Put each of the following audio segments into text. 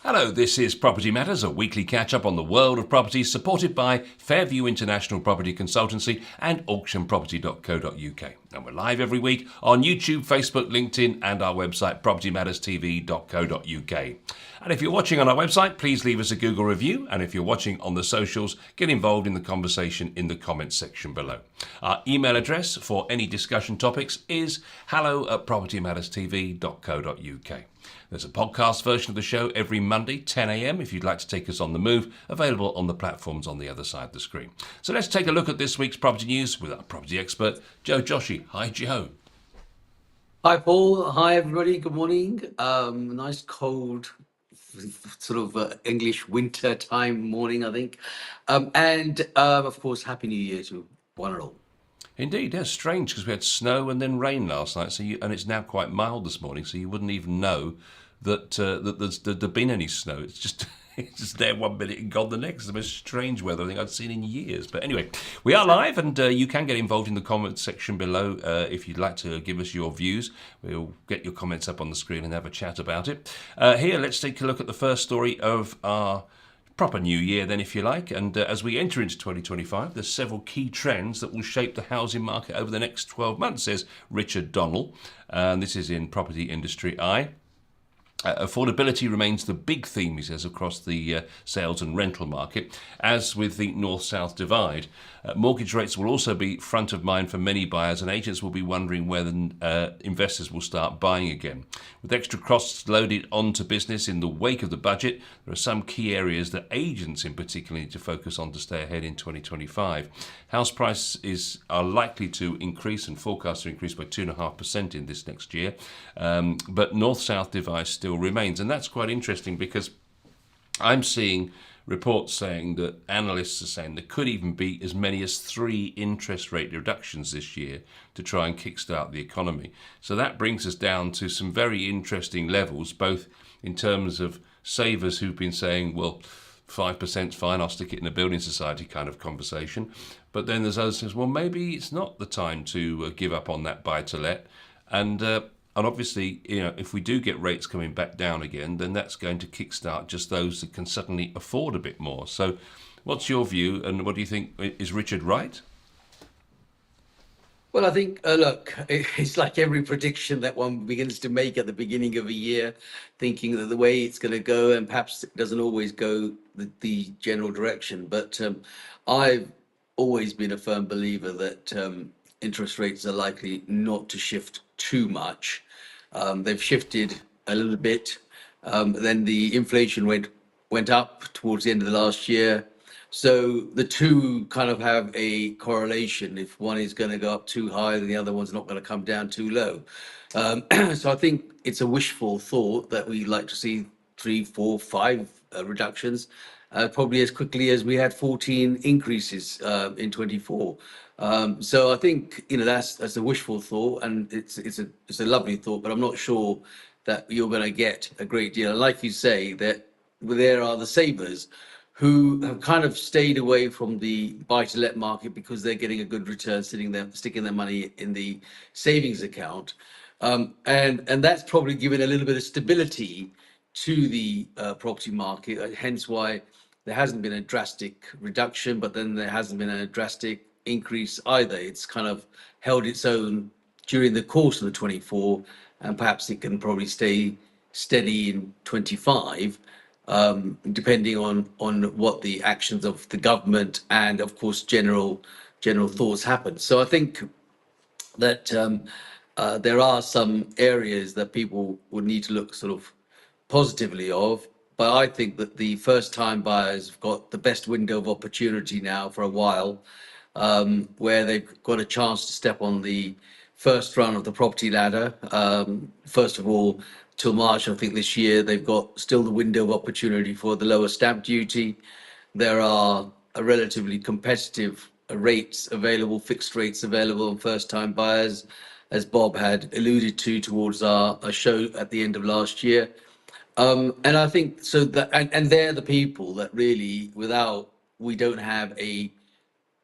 Hello, this is Property Matters, a weekly catch-up on the world of property, supported by Fairview International Property Consultancy and auctionproperty.co.uk. And we're live every week on YouTube, Facebook, LinkedIn and our website propertymatterstv.co.uk. And if you're watching on our website, please leave us a Google review. And if you're watching on the socials, get involved in the conversation in the comments section below. Our email address for any discussion topics is hello@propertymatterstv.co.uk. There's a podcast version of the show every Monday, 10 a.m. if you'd like to take us on the move, available on the platforms on the other side of the screen. So let's take a look at this week's property news with our property expert, Joe Joshi. Hi, Joe. Hi, Paul. Hi, everybody. Good morning. Nice cold, sort of English winter time morning, I think. Of course, Happy New Year to one and all. Indeed, yeah, strange because we had snow and then rain last night, and it's now quite mild this morning, so you wouldn't even know that there'd been any snow. It's just it's just there 1 minute and gone the next. It's the most strange weather I think I've seen in years. But anyway, we are live, and you can get involved in the comments section below if you'd like to give us your views. We'll get your comments up on the screen and have a chat about it. Here, let's take a look at the first story of our proper new year then, if you like, and as we enter into 2025, there's several key trends that will shape the housing market over the next 12 months, says Richard Donnell, and this is in Property Industry Eye. Affordability remains the big theme, he says, across the sales and rental market, as with the north-south divide. Mortgage rates will also be front of mind for many buyers, and agents will be wondering whether investors will start buying again. With extra costs loaded onto business in the wake of the budget, there are some key areas that agents in particular need to focus on to stay ahead in 2025. House prices are likely to increase and forecast to increase by 2.5% in this next year, but north-south divide still remains, and that's quite interesting because I'm seeing reports saying that analysts are saying there could even be as many as 3 interest rate reductions this year to try and kickstart the economy. So that brings us down to some very interesting levels, both in terms of savers who've been saying, well, 5%'s fine, I'll stick it in a building society kind of conversation. But then there's others who say, well, maybe it's not the time to give up on that buy-to-let. And obviously, you know, if we do get rates coming back down again, then that's going to kickstart just those that can suddenly afford a bit more. So what's your view, and what do you think? Is Richard right? Well, I think, look, it's like every prediction that one begins to make at the beginning of a year, thinking that the way it's going to go, and perhaps it doesn't always go the general direction. But I've always been a firm believer that interest rates are likely not to shift too much. They've shifted a little bit. Then the inflation went up towards the end of the last year. So the two kind of have a correlation. If one is going to go up too high, then the other one's not going to come down too low. So I think it's a wishful thought that we like to see 3, 4, 5 reductions, probably as quickly as we had 14 increases in 24. So I think, you know, that's a wishful thought, and it's a lovely thought, but I'm not sure that you're going to get a great deal. And like you say, that there are the savers who have kind of stayed away from the buy-to-let market because they're getting a good return sitting there, sticking their money in the savings account. And that's probably given a little bit of stability to the property market, hence why there hasn't been a drastic reduction, but then there hasn't been a drastic increase either. It's kind of held its own during the course of the 24, and perhaps it can probably stay steady in 25, depending on what the actions of the government and, of course, general thoughts happen. So I think that there are some areas that people would need to look sort of positively of. But I think that the first-time buyers have got the best window of opportunity now for a while, where they've got a chance to step on the first run of the property ladder. First of all, till March, I think this year, they've got still the window of opportunity for the lower stamp duty. There are a relatively competitive rates available, fixed rates available on first-time buyers, as Bob had alluded to towards our show at the end of last year. And I think so that, and they're the people that really, without, we don't have a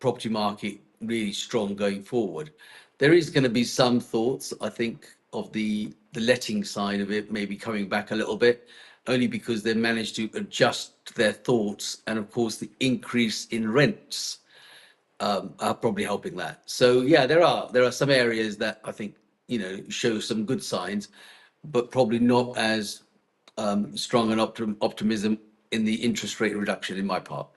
property market really strong going forward. There is going to be some thoughts, I think, of the letting side of it maybe coming back a little bit. only because they managed to adjust their thoughts. And of course, the increase in rents are probably helping that. So yeah, there are some areas that I think show some good signs, but probably not as strong an optimism in the interest rate reduction in my part.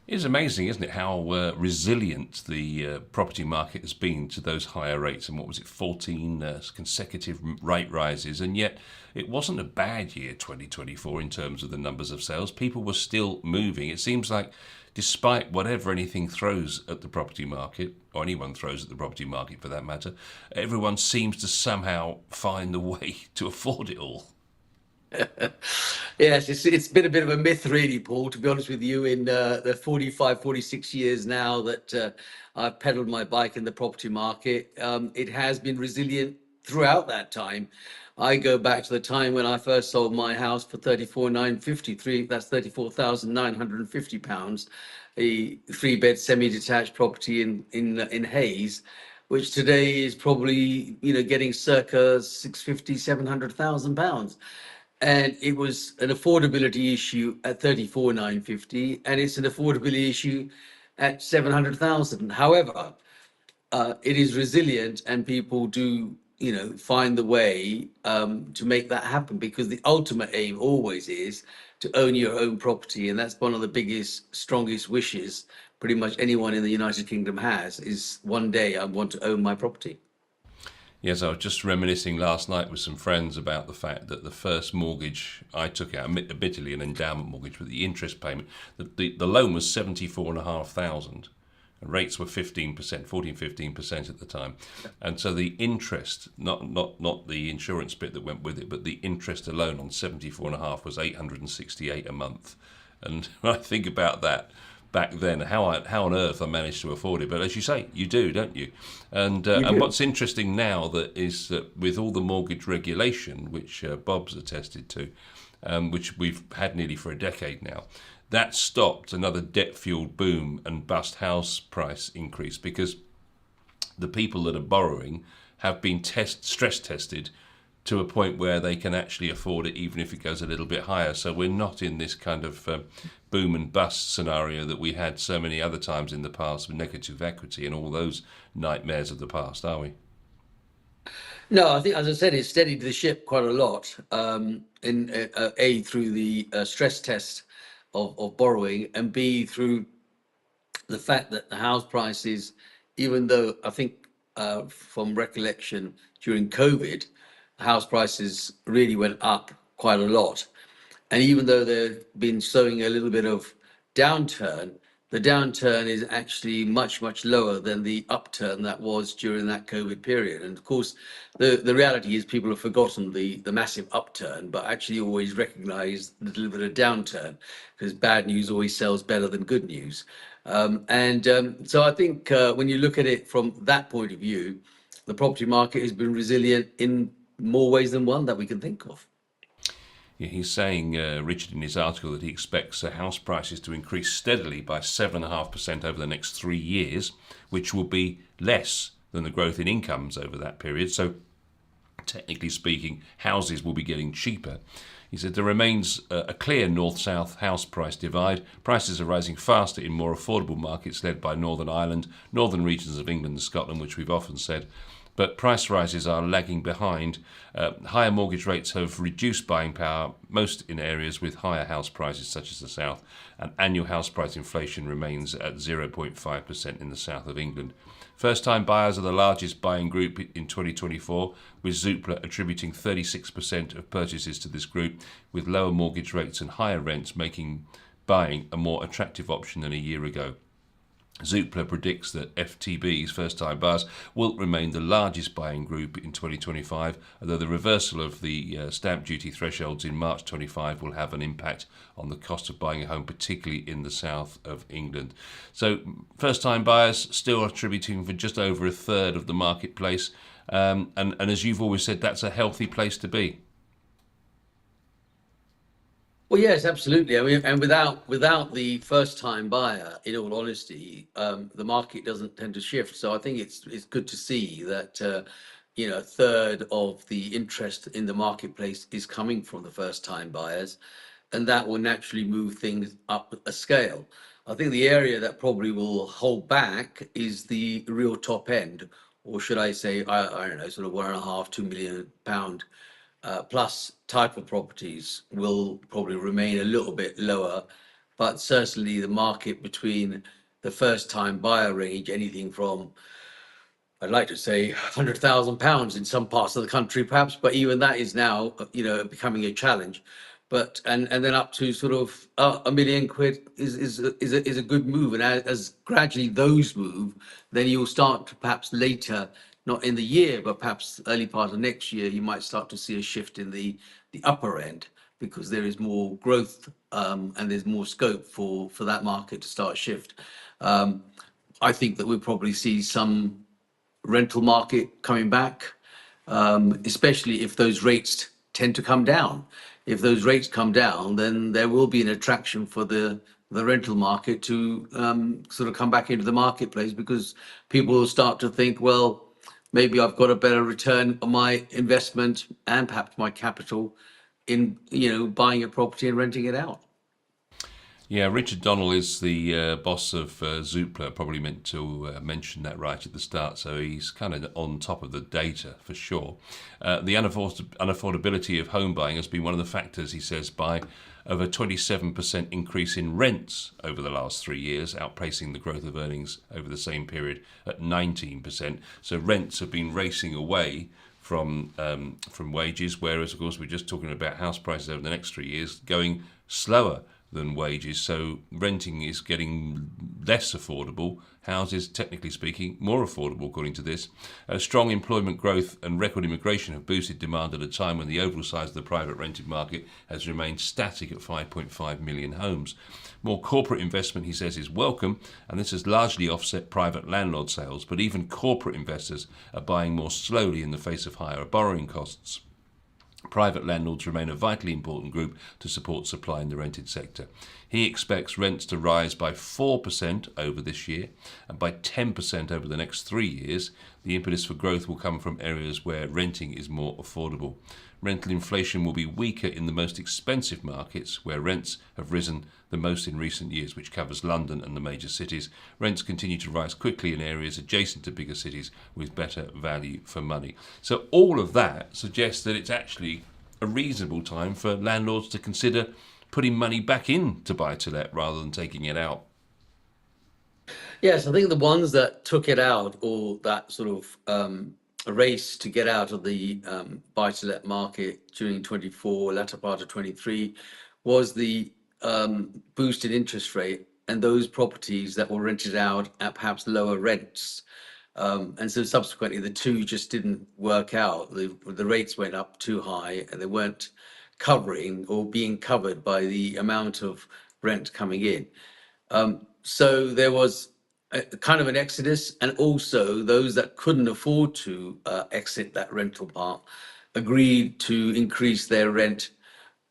It's amazing, isn't it, how resilient the property market has been to those higher rates. And what was it, 14 consecutive rate rises? And yet it wasn't a bad year, 2024, in terms of the numbers of sales. People were still moving. It seems like despite whatever anything throws at the property market, or anyone throws at the property market for that matter, everyone seems to somehow find a way to afford it all. Yes, it's been a bit of a myth, really, Paul, to be honest with you, in the 45, 46 years now that I've pedaled my bike in the property market. It has been resilient throughout that time. I go back to the time when I first sold my house for 34,953. That's £34,950, a three-bed semi-detached property in Hayes, which today is probably getting circa 650, £700,000. And it was an affordability issue at 34,950, and it's an affordability issue at 700,000. However, it is resilient, and people do find the way to make that happen, because the ultimate aim always is to own your own property, and that's one of the biggest, strongest wishes pretty much anyone in the United Kingdom has, is one day I want to own my property. Yes, I was just reminiscing last night with some friends about the fact that the first mortgage I took out, admittedly an endowment mortgage, but the interest payment, the loan was 74,500. Rates were 15%, 14, 15% at the time. And so the interest, not the insurance bit that went with it, but the interest alone on 74.5 was 868 a month. And when I think about that, back then, how on earth I managed to afford it. But as you say, you do, don't you? And You and do. what's interesting now that is that with all the mortgage regulation, which Bob's attested to, which we've had nearly for a decade now, that stopped another debt-fueled boom and bust house price increase, because the people that are borrowing have been stress tested to a point where they can actually afford it, even if it goes a little bit higher. So we're not in this kind of boom and bust scenario that we had so many other times in the past with negative equity and all those nightmares of the past, are we? No, I think, as I said, it steadied the ship quite a lot. In A, through the stress test of borrowing, and B, through the fact that the house prices, even though I think from recollection during COVID, house prices really went up quite a lot. And even though they've been showing a little bit of downturn, the downturn is actually much, much lower than the upturn that was during that COVID period. And of course, the reality is people have forgotten the massive upturn, but actually always recognize the little bit of downturn, because bad news always sells better than good news. So I think when you look at it from that point of view, the property market has been resilient in more ways than one that we can think of. Yeah, he's saying, Richard, in his article, that he expects house prices to increase steadily by 7.5% over the next 3 years, which will be less than the growth in incomes over that period. So, technically speaking, houses will be getting cheaper. He said there remains a clear north-south house price divide. Prices are rising faster in more affordable markets led by Northern Ireland, northern regions of England and Scotland, which we've often said. But price rises are lagging behind. Higher mortgage rates have reduced buying power, most in areas with higher house prices such as the south, and annual house price inflation remains at 0.5% in the south of England. First-time buyers are the largest buying group in 2024, with Zoopla attributing 36% of purchases to this group, with lower mortgage rates and higher rents making buying a more attractive option than a year ago. Zoopla predicts that FTB's first-time buyers will remain the largest buying group in 2025, although the reversal of the stamp duty thresholds in March 25 will have an impact on the cost of buying a home, particularly in the south of England. So first-time buyers still attributing for just over a third of the marketplace, and as you've always said, that's a healthy place to be. Well, yes, absolutely. I mean, and without the first time buyer, in all honesty, the market doesn't tend to shift. So I think it's good to see that a third of the interest in the marketplace is coming from the first time buyers, and that will naturally move things up a scale. I think the area that probably will hold back is the real top end, or should I say, I don't know, sort of 1.5, £2 million plus type of properties will probably remain a little bit lower, but certainly the market between the first time buyer range, anything from, I'd like to say, £100,000 in some parts of the country, perhaps, but even that is now, becoming a challenge. But and then up to sort of £1 million is a good move, and as gradually those move, then you'll start to perhaps later, not in the year, but perhaps early part of next year, you might start to see a shift in the upper end because there is more growth, and there's more scope for that market to start shift. I think that we'll probably see some rental market coming back, especially if those rates tend to come down. If those rates come down, then there will be an attraction for the rental market to sort of come back into the marketplace because people will start to think, well, maybe I've got a better return on my investment and perhaps my capital in buying a property and renting it out. Yeah, Richard Donnell is the boss of Zoopla. Probably meant to mention that right at the start, so he's kind of on top of the data for sure. The unaffordability of home buying has been one of the factors, he says, by over 27% increase in rents over the last 3 years, outpacing the growth of earnings over the same period at 19%. So rents have been racing away from wages, whereas of course we're just talking about house prices over the next 3 years going slower than wages. So renting is getting less affordable. Houses, technically speaking, more affordable, according to this. Strong employment growth and record immigration have boosted demand at a time when the overall size of the private rented market has remained static at 5.5 million homes. More corporate investment, he says, is welcome, and this has largely offset private landlord sales, but even corporate investors are buying more slowly in the face of higher borrowing costs. Private landlords remain a vitally important group to support supply in the rented sector. He expects rents to rise by 4% over this year and by 10% over the next 3 years. The impetus for growth will come from areas where renting is more affordable. Rental inflation will be weaker in the most expensive markets where rents have risen the most in recent years, which covers London and the major cities. Rents continue to rise quickly in areas adjacent to bigger cities with better value for money. So all of that suggests that it's actually a reasonable time for landlords to consider putting money back into buy-to-let rather than taking it out. Yes, I think the ones that took it out, or that sort of a race to get out of the buy-to-let market during 24, latter part of 23, was the boosted interest rate and those properties that were rented out at perhaps lower rents. And so subsequently, the two just didn't work out. The rates went up too high and they weren't covering or being covered by the amount of rent coming in. So there was a kind of an exodus, and also those that couldn't afford to exit that rental part agreed to increase their rent.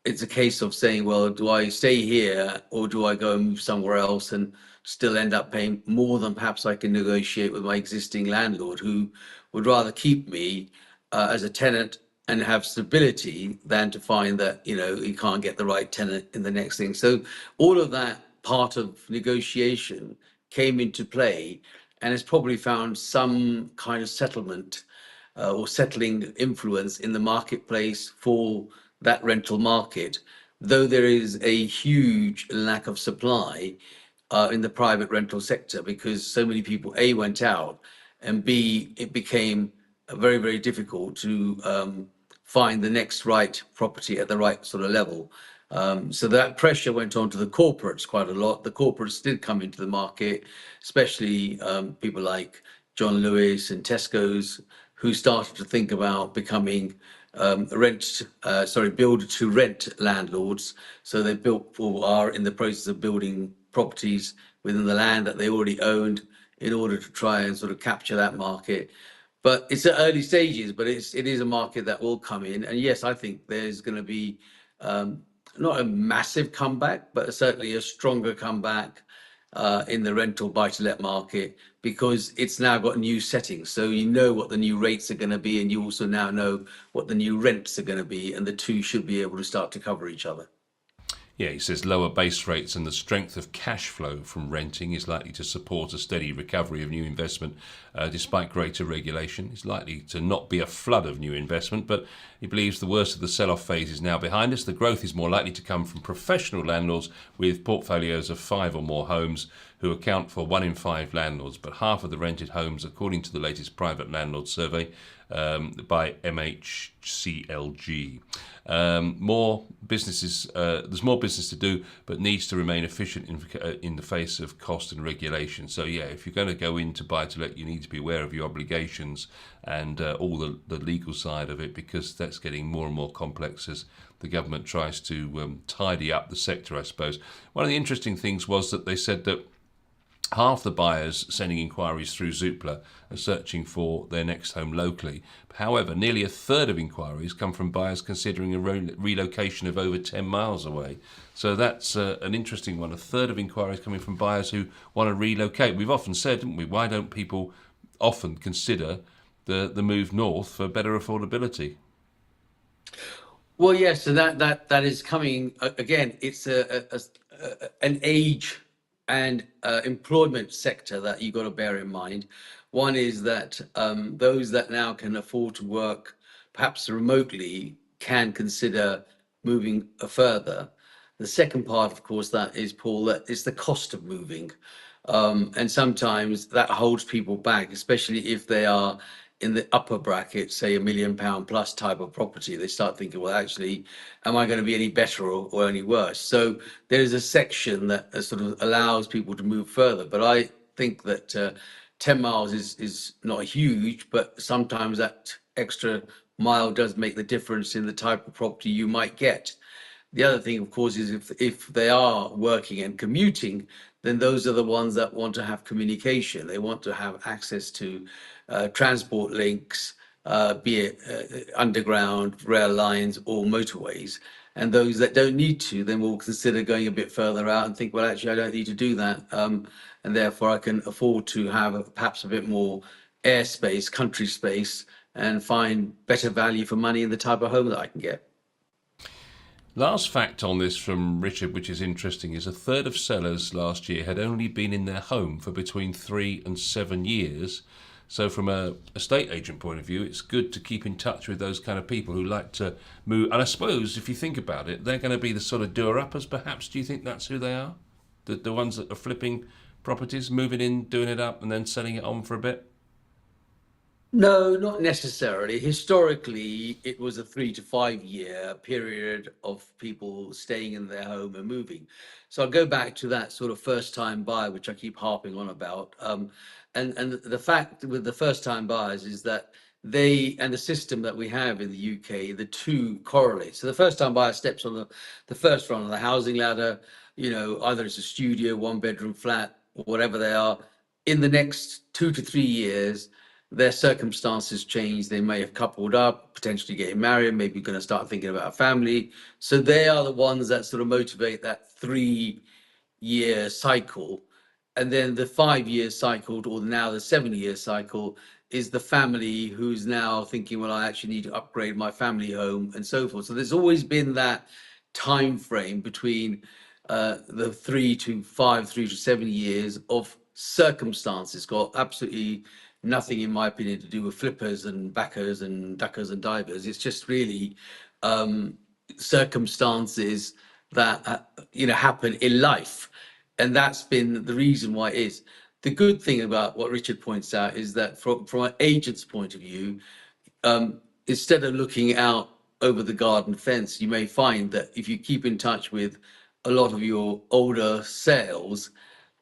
It's a case of saying, well, do I stay here or do I go and move somewhere else and still end up paying more than perhaps I can negotiate with my existing landlord, who would rather keep me as a tenant and have stability than to find that you can't get the right tenant in the next thing. So all of that part of negotiation came into play and has probably found some kind of settlement or settling influence in the marketplace for that rental market, though there is a huge lack of supply in the private rental sector because so many people, A, went out, and B, it became very, very difficult to find the next right property at the right sort of level. So that pressure went on to the corporates quite a lot. The corporates did come into the market, especially people like John Lewis and Tesco's, who started to think about becoming build to rent landlords. So they built or are in the process of building properties within the land that they already owned in order to try and sort of capture that market. But it's at early stages, but it is a market that will come in. And yes, I think there's going to be not a massive comeback, but certainly a stronger comeback. in the rental buy-to-let market, because it's now got new settings. So you know what the new rates are going to be, and you also now know what the new rents are going to be, and the two should be able to start to cover each other. Yeah, he says lower base rates and the strength of cash flow from renting is likely to support a steady recovery of new investment despite greater regulation. It's likely to not be a flood of new investment, but he believes the worst of the sell-off phase is now behind us. The growth is more likely to come from professional landlords with portfolios of 5 or more homes, who account for 1 in 5 landlords, but half of the rented homes, according to the latest private landlord survey by MHCLG. More businesses. There's more business to do, but needs to remain efficient in the face of cost and regulation. So yeah, if you're going to go into buy to let, you need to be aware of your obligations and all the legal side of it, because that's getting more and more complex as the government tries to tidy up the sector, I suppose. One of the interesting things was that they said that half the buyers sending inquiries through Zoopla are searching for their next home locally. However, nearly a third of inquiries come from buyers considering a relocation of over 10 miles away. So that's an interesting one. A third of inquiries coming from buyers who want to relocate. We've often said, haven't we, why don't people often consider the move north for better affordability? Well, yes, so that is coming again. It's an age and employment sector that you got to bear in mind. One is that those that now can afford to work perhaps remotely can consider moving further. The second part, of course, that is, Paul, that is the cost of moving. And sometimes that holds people back, especially if they are in the upper bracket, say £1 million plus type of property. They start thinking, well, actually, am I going to be any better or any worse? So there's a section that sort of allows people to move further. But I think that 10 miles is not huge, but sometimes that extra mile does make the difference in the type of property you might get. The other thing, of course, is if they are working and commuting, then those are the ones that want to have communication. They want to have access to transport links, be it underground, rail lines, or motorways. And those that don't need to, then will consider going a bit further out and think, well, actually, I don't need to do that. And therefore, I can afford to have perhaps a bit more airspace, country space, and find better value for money in the type of home that I can get. Last fact on this from Richard, which is interesting, is a third of sellers last year had only been in their home for between 3 and 7 years. So from a estate agent point of view, it's good to keep in touch with those kind of people who like to move. And I suppose if you think about it, they're going to be the sort of doer-uppers, perhaps. Do you think that's who they are? The ones that are flipping properties, moving in, doing it up, and then selling it on for a bit? No, not necessarily. Historically, it was a 3 to 5 year period of people staying in their home and moving. So I'll go back to that sort of first time buyer, which I keep harping on about. And the fact with the first time buyers is that they and the system that we have in the UK, the two correlate. So the first time buyer steps on the first rung of the housing ladder, either it's a studio, 1 bedroom flat, or whatever they are. In the next 2 to 3 years, their circumstances change. They may have coupled up, potentially getting married, maybe going to start thinking about a family. So they are the ones that sort of motivate that 3 year cycle. And then the 5 year cycle, or now the 7 year cycle, is the family who's now thinking, well, I actually need to upgrade my family home and so forth. So there's always been that time frame between the 3 to 5, 3 to 7 years of circumstances. Got absolutely nothing, in my opinion, to do with flippers and backers and duckers and divers. It's just really circumstances that happen in life, and that's been the reason why it is. The good thing about what Richard points out is that from an agent's point of view, instead of looking out over the garden fence, you may find that if you keep in touch with a lot of your older sales,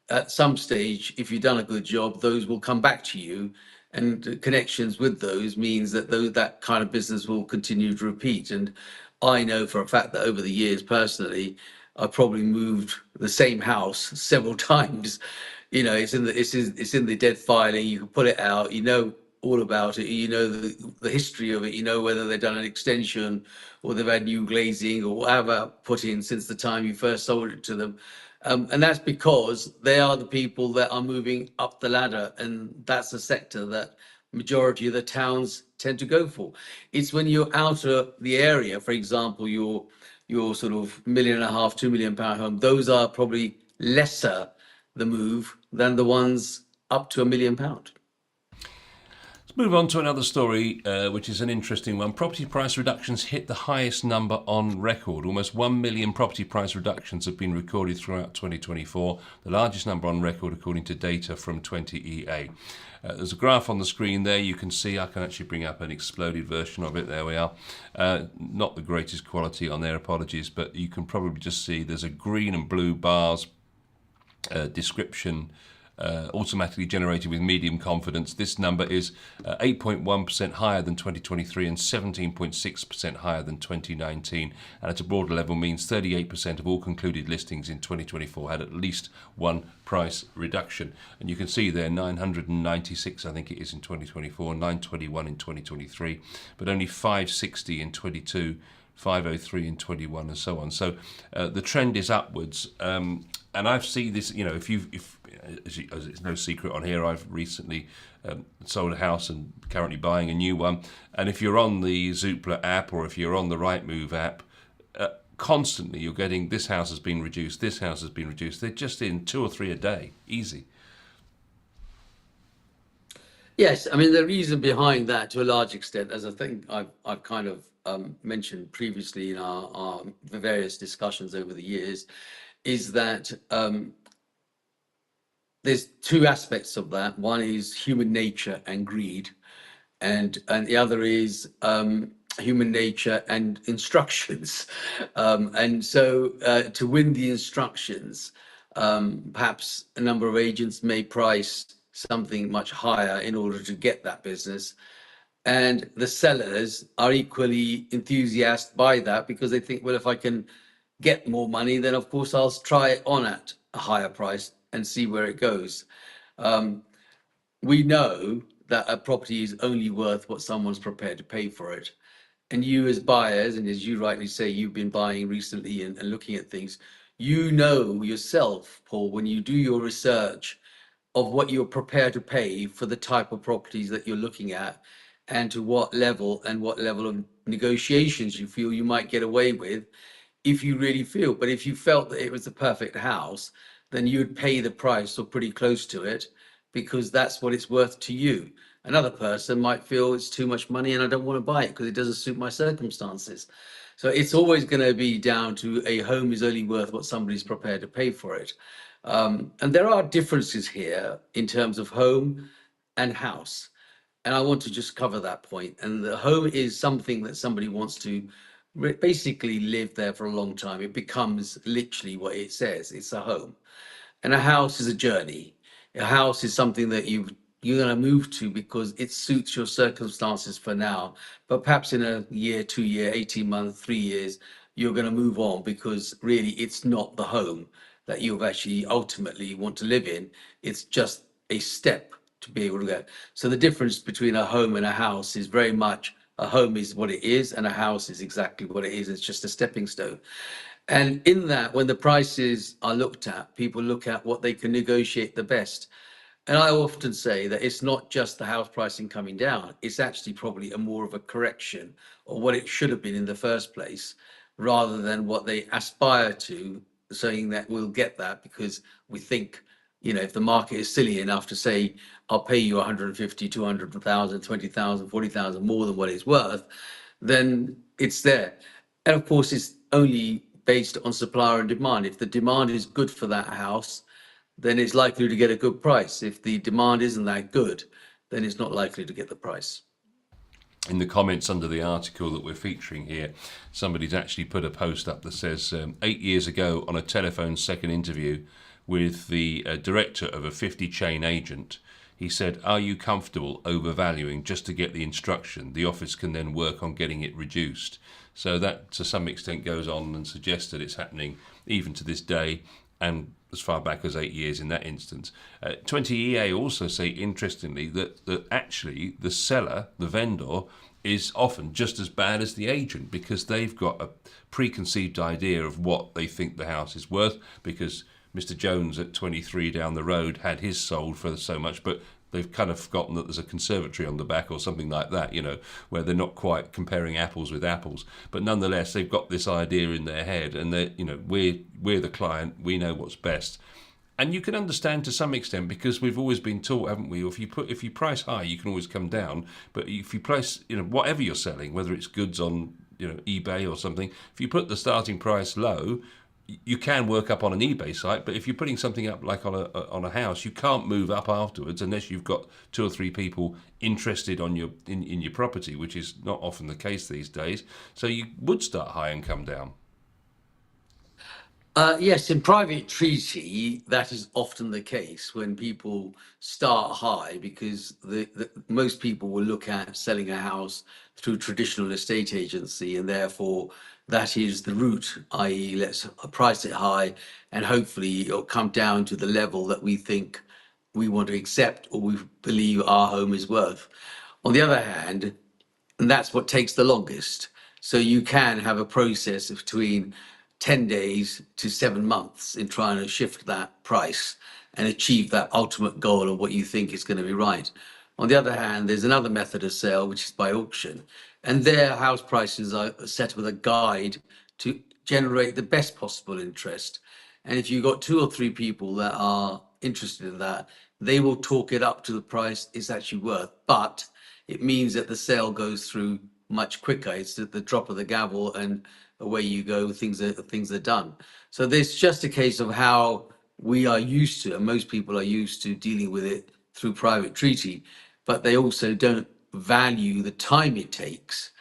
at some stage, if you've done a good job, those will come back to you, and connections with those means that that kind of business will continue to repeat. And I know for a fact that over the years, personally, I've probably moved the same house several times. It's in the dead filing. You can pull it out. all about it. You know the history of it. You know whether they've done an extension or they've had new glazing or whatever put in since the time you first sold it to them. And that's because they are the people that are moving up the ladder, and that's the sector that majority of the towns tend to go for. It's when you're out of the area, for example, your sort of £1.5 million, £2 million home, those are probably lesser the move than the ones up to £1 million. Let's move on to another story, which is an interesting one. Property price reductions hit the highest number on record. Almost 1 million property price reductions have been recorded throughout 2024, the largest number on record according to data from 20EA. There's a graph on the screen there. You can see, I can actually bring up an exploded version of it. There we are. Not the greatest quality on there, apologies, but you can probably just see there's a green and blue bars description automatically generated with medium confidence. This number is 8.1% higher than 2023 and 17.6% higher than 2019. And at a broader level means 38% of all concluded listings in 2024 had at least one price reduction. And you can see there 996, I think it is, in 2024, 921 in 2023, but only 560 in 22, 503 in 21, and so on. So the trend is upwards. And I've seen this, you know, if as it's no secret on here, I've recently sold a house and currently buying a new one. And if you're on the Zoopla app or if you're on the Rightmove app, constantly you're getting, this house has been reduced, this house has been reduced. They're just in 2 or 3 a day, easy. Yes, I mean the reason behind that, to a large extent, as I think I've kind of mentioned previously in our various discussions over the years, is that there's 2 aspects of that. One is human nature and greed, and the other is human nature and instructions. And so to win the instructions, perhaps a number of agents may price something much higher in order to get that business. And the sellers are equally enthusiastic by that because they think, well, if I can get more money, then of course I'll try it on at a higher price and see where it goes. We know that a property is only worth what someone's prepared to pay for it. And you as buyers, and as you rightly say, you've been buying recently and looking at things, you know yourself, Paul, when you do your research of what you're prepared to pay for the type of properties that you're looking at, and to what level of negotiations you feel you might get away with, if you really feel. But if you felt that it was the perfect house, then you'd pay the price or pretty close to it because that's what it's worth to you. Another person might feel it's too much money and I don't want to buy it because it doesn't suit my circumstances. So it's always going to be down to a home is only worth what somebody's prepared to pay for it. And there are differences here in terms of home and house. And I want to just cover that point. And the home is something that somebody wants to basically live there for a long time. It becomes literally what it says. It's a home. And a house is a journey. A house is something that you're going to move to because it suits your circumstances for now. But perhaps in a year, 2 year, 18 months, 3 years, you're going to move on because really it's not the home that you've actually ultimately want to live in. It's just a step to be able to get. So the difference between a home and a house is very much, a home is what it is and a house is exactly what it is. It's just a stepping stone. And in that, when the prices are looked at, people look at what they can negotiate the best. And I often say that it's not just the house pricing coming down, it's actually probably a more of a correction of what it should have been in the first place, rather than what they aspire to, saying that we'll get that because we think, you know, if the market is silly enough to say, I'll pay you 150, 200,000, 20,000, 40,000 more than what it's worth, then it's there. And of course, it's only based on supply and demand. If the demand is good for that house, then it's likely to get a good price. If the demand isn't that good, then it's not likely to get the price. In the comments under the article that we're featuring here, somebody's actually put a post up that says 8 years ago on a telephone second interview with the director of a 50 chain agent, he said, "Are you comfortable overvaluing just to get the instruction? The office can then work on getting it reduced." So that to some extent goes on and suggests that it's happening even to this day. and as far back as 8 years in that instance. 20EA also say, interestingly, that actually the seller, the vendor, is often just as bad as the agent because they've got a preconceived idea of what they think the house is worth because Mr. Jones at 23 down the road had his sold for so much, but they've kind of forgotten that there's a conservatory on the back or something like that, where they're not quite comparing apples with apples. But nonetheless, they've got this idea in their head, and we're the client, we know what's best. And you can understand to some extent because we've always been taught, haven't we? If you price high, you can always come down. But if you price, whatever you're selling, whether it's goods on eBay or something, if you put the starting price low, you can work up on an eBay site, but if you're putting something up like on a house, you can't move up afterwards unless you've got 2 or 3 people interested in your property, which is not often the case these days. So you would start high and come down. Yes, in private treaty, that is often the case when people start high because most people will look at selling a house through traditional estate agency, and therefore that is the route, i.e., let's price it high and hopefully it'll come down to the level that we think we want to accept or we believe our home is worth. On the other hand, and that's what takes the longest. So you can have a process of between 10 days to 7 months in trying to shift that price and achieve that ultimate goal of what you think is going to be right. On the other hand, there's another method of sale, which is by auction. And their house prices are set with a guide to generate the best possible interest. And if you've got 2 or 3 people that are interested in that, they will talk it up to the price it's actually worth. But it means that the sale goes through much quicker. It's at the drop of the gavel and away you go, things are done. So there's just a case of how we are used to, and most people are used to dealing with it through private treaty, but they also don't value the time it takes.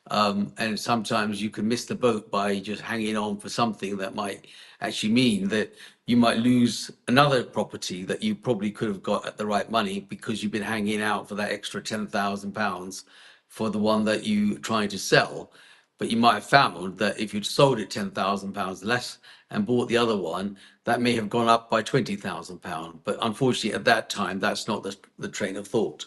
And sometimes you can miss the boat by just hanging on for something that might actually mean that you might lose another property that you probably could have got at the right money because you've been hanging out for that extra £10,000 for the one that you're trying to sell. But you might have found that if you'd sold it £10,000 less and bought the other one, that may have gone up by £20,000. But unfortunately, at that time, that's not the train of thought.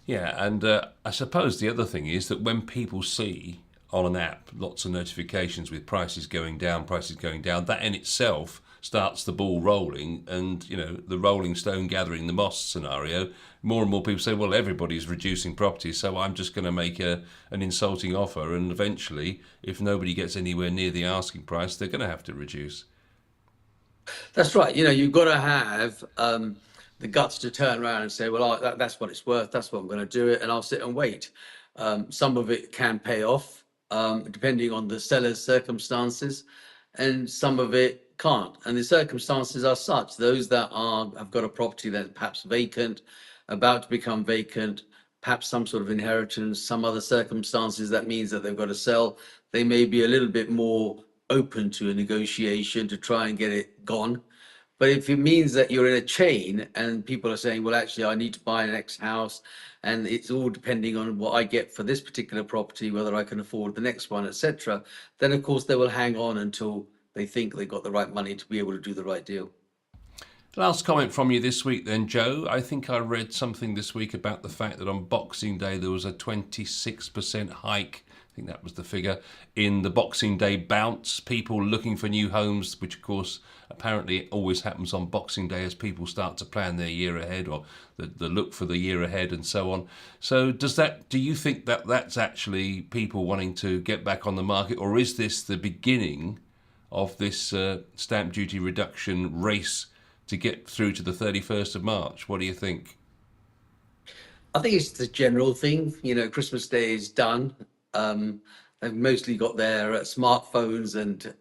Yeah, and I suppose the other thing is that when people see on an app lots of notifications with prices going down, that in itself starts the ball rolling, and the rolling stone gathering the moss scenario. More and more people say, well, everybody's reducing properties, so I'm just going to make an insulting offer, and eventually, if nobody gets anywhere near the asking price, they're going to have to reduce. That's right. You've got to have the guts to turn around and say, well, that's what it's worth. That's what I'm going to do it. And I'll sit and wait. Some of it can pay off, depending on the seller's circumstances, and some of it can't. And the circumstances are such, those that have got a property that's perhaps vacant, about to become vacant, perhaps some sort of inheritance, some other circumstances that means that they've got to sell, they may be a little bit more open to a negotiation to try and get it gone. But if it means that you're in a chain and people are saying, well, actually, I need to buy an next house, and it's all depending on what I get for this particular property, whether I can afford the next one, etc., then of course they will hang on until they think they've got the right money to be able to do the right deal. Last comment from you this week then, Joe. I think I read something this week about the fact that on Boxing Day there was a 26% hike, I think that was the figure, in the Boxing Day bounce. People looking for new homes, which of course apparently always happens on Boxing Day as people start to plan their year ahead, or the look for the year ahead and so on. So do you think that that's actually people wanting to get back on the market, or is this the beginning of this stamp duty reduction race to get through to the 31st of March? What do you think? I think it's the general thing. Christmas Day is done. They've mostly got their smartphones and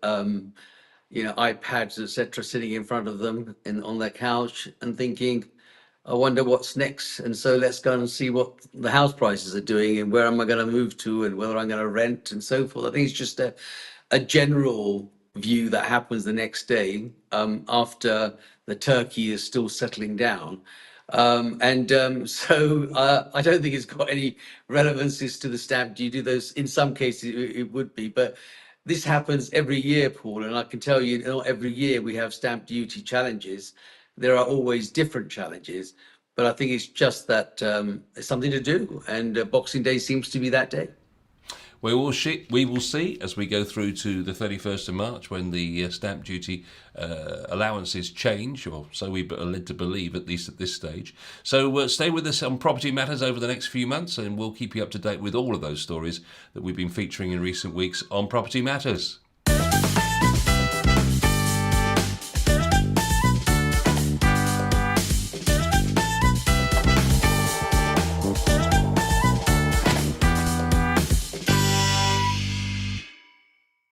iPads, etc., sitting in front of them on their couch and thinking, I wonder what's next. And so let's go and see what the house prices are doing and where am I going to move to and whether I'm going to rent and so forth. I think it's just a general view that happens the next day after the turkey is still settling down. So I don't think it's got any relevances to the stamp duty. Those, in some cases, it would be, but this happens every year, Paul, and I can tell you, not every year we have stamp duty challenges. There are always different challenges, but I think it's just that it's something to do, and Boxing Day seems to be that day. We will see as we go through to the 31st of March when the stamp duty allowances change, or so we are led to believe, at least at this stage. So stay with us on Property Matters over the next few months, and we'll keep you up to date with all of those stories that we've been featuring in recent weeks on Property Matters.